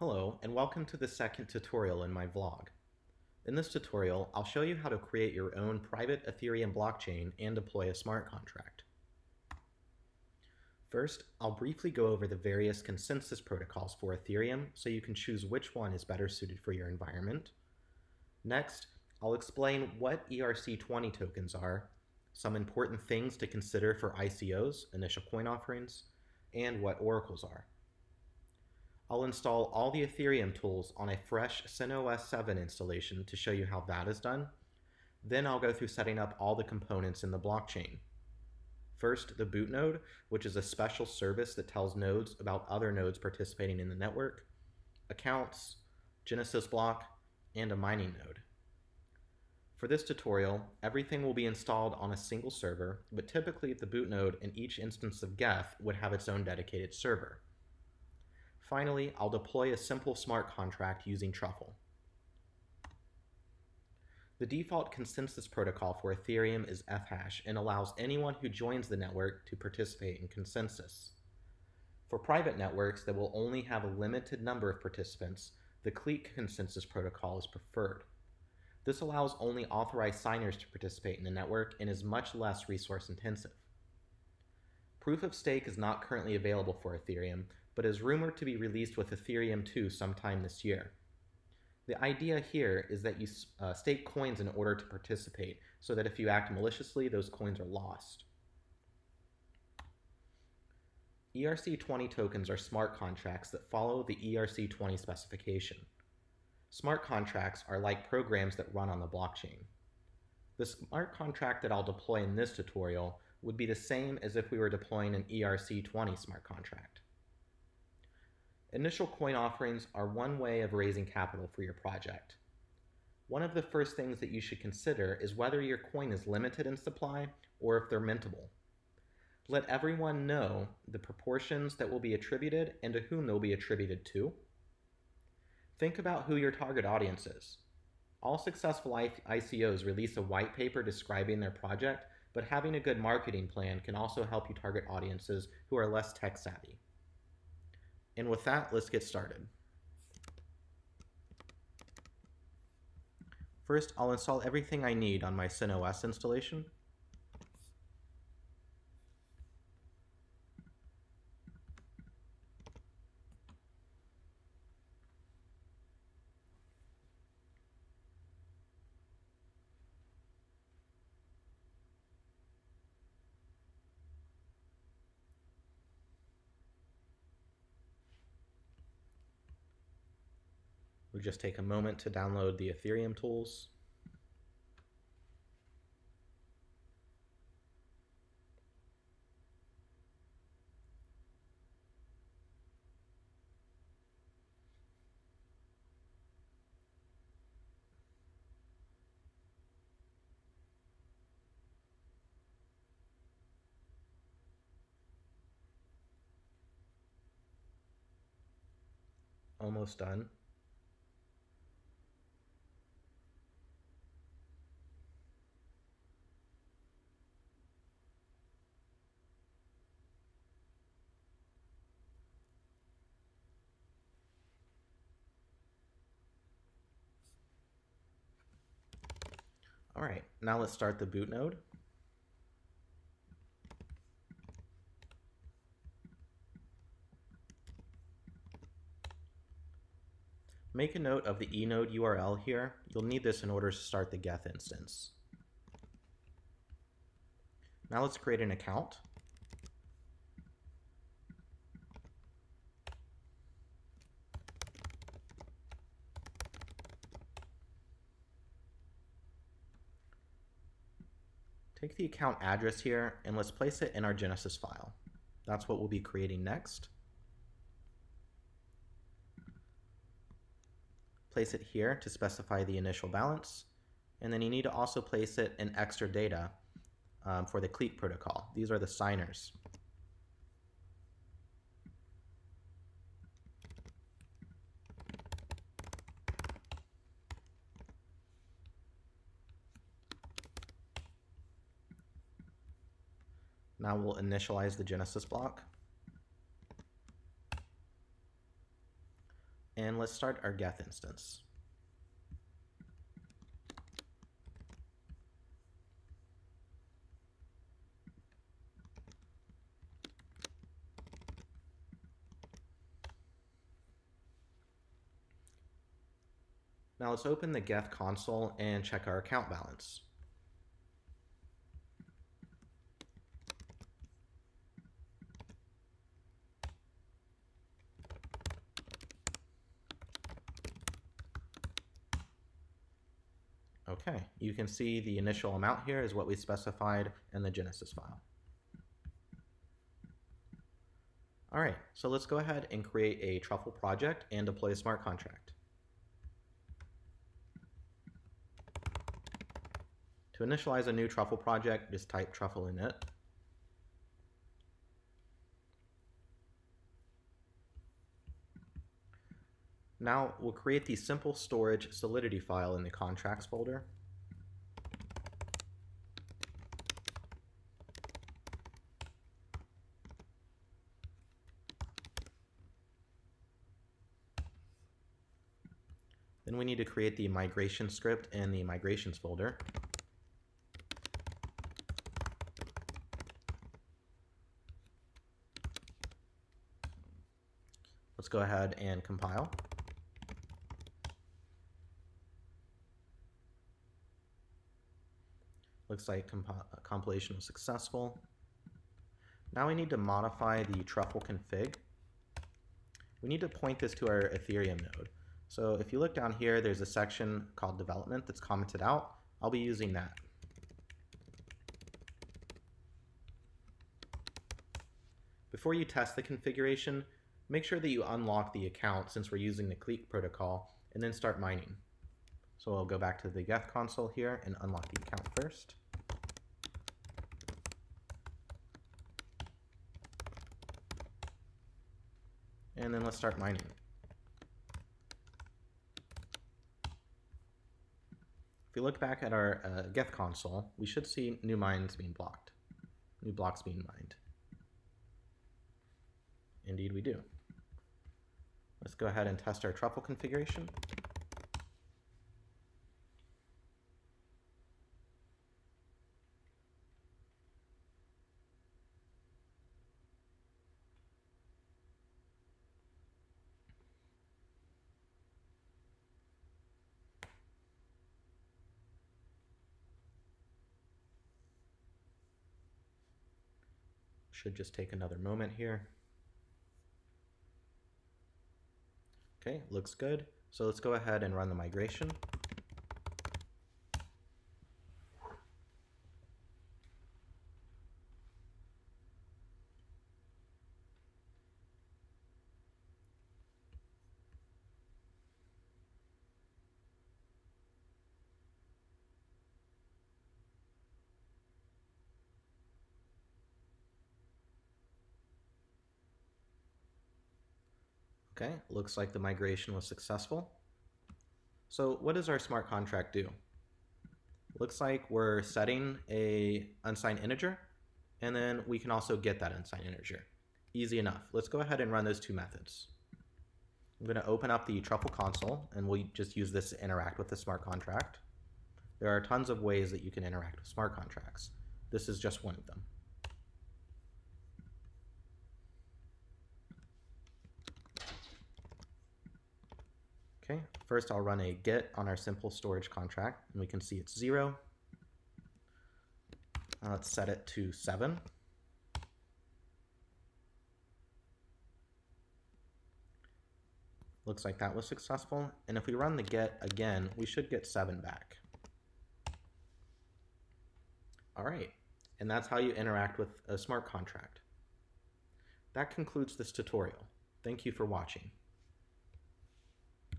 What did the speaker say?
Hello, and welcome to the second tutorial in my vlog. In this tutorial, I'll show you how to create your own private Ethereum blockchain and deploy a smart contract. First, I'll briefly go over the various consensus protocols for Ethereum so you can choose which one is better suited for your environment. Next, I'll explain what ERC-20 tokens are, some important things to consider for ICOs, initial coin offerings, and what oracles are. I'll install all the Ethereum tools on a fresh CentOS 7 installation to show you how that is done. Then I'll go through setting up all the components in the blockchain. First, the boot node, which is a special service that tells nodes about other nodes participating in the network, accounts, Genesis block, and a mining node. For this tutorial, everything will be installed on a single server, but typically the boot node and each instance of Geth would have its own dedicated server. Finally, I'll deploy a simple smart contract using Truffle. The default consensus protocol for Ethereum is Fhash and allows anyone who joins the network to participate in consensus. For private networks that will only have a limited number of participants, the clique consensus protocol is preferred. This allows only authorized signers to participate in the network and is much less resource intensive. Proof of stake is not currently available for Ethereum, but is rumored to be released with Ethereum 2 sometime this year. The idea here is that you stake coins in order to participate, so that if you act maliciously, those coins are lost. ERC-20 tokens are smart contracts that follow the ERC-20 specification. Smart contracts are like programs that run on the blockchain. The smart contract that I'll deploy in this tutorial would be the same as if we were deploying an ERC-20 smart contract. Initial coin offerings are one way of raising capital for your project. One of the first things that you should consider is whether your coin is limited in supply or if they're mintable. Let everyone know the proportions that will be attributed and to whom they'll be attributed to. Think about who your target audience is. All successful ICOs release a white paper describing their project, but having a good marketing plan can also help you target audiences who are less tech savvy. And with that, let's get started. First, I'll install everything I need on my CentOS installation. We'll just take a moment to download the Ethereum tools. Almost done. All right, now let's start the boot node. Make a note of the enode URL here. You'll need this in order to start the Geth instance. Now let's create an account. Take the account address here and let's place it in our Genesis file. That's what we'll be creating next. Place it here to specify the initial balance, and then you need to also place it in extra data for the clique protocol. These are the signers. Now we'll initialize the Genesis block. And let's start our Geth instance. Now let's open the Geth console and check our account balance. Okay, you can see the initial amount here is what we specified in the Genesis file. All right, so let's go ahead and create a truffle project and deploy a smart contract. To initialize a new truffle project, just type truffle init. Now we'll create the simple storage solidity file in the contracts folder. Then we need to create the migration script in the migrations folder. Let's go ahead and compile. Looks like compilation was successful. Now we need to modify the truffle config. We need to point this to our Ethereum node. So if you look down here, there's a section called development that's commented out. I'll be using that. Before you test the configuration, make sure that you unlock the account since we're using the Clique protocol, and then start mining. So I'll go back to the Geth console here and unlock the account first. And then let's start mining. If we look back at our Geth console, we should see new mines being blocked, new blocks being mined. Indeed we do. Let's go ahead and test our truffle configuration. Should just take another moment here. Okay, looks good. So let's go ahead and run the migration. Okay, looks like the migration was successful. So what does our smart contract do? Looks like we're setting a unsigned integer, and then we can also get that unsigned integer. Easy enough. Let's go ahead and run those two methods. I'm going to open up the truffle console, and we'll just use this to interact with the smart contract. There are tons of ways that you can interact with smart contracts. This is just one of them. Okay, first I'll run a get on our simple storage contract, and we can see it's 0. Let's set it to 7. Looks like that was successful, and if we run the get again, we should get 7 back. All right, and that's how you interact with a smart contract. That concludes this tutorial. Thank you for watching.